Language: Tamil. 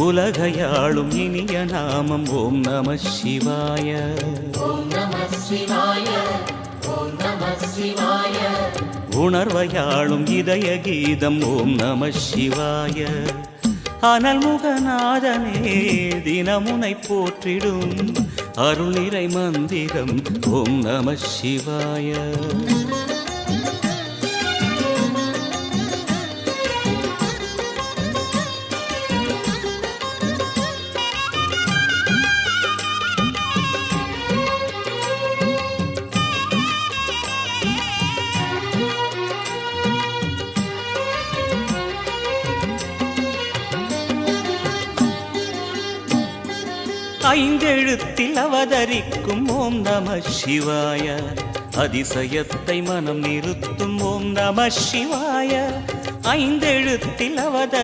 உலகையாளும் இனிய நாமம் ஓம் நம சிவாய. ஓம் நம சிவாய. ஓம் நம சிவாய. உணர்வையாளும் இதய கீதம் ஓம் நம சிவாய. அனல்முகநாதனே தினமுனை போற்றிடும் அருள் நிறை மந்திரம் ஓம் நம சிவாய. ஐந்தெழுத்தில் அவதரிக்கும் ஓம் நம சிவாய. அதிசயத்தை மனம் நிறுத்தும் ஓம் நம சிவாய. ஐந்தெழுத்தில்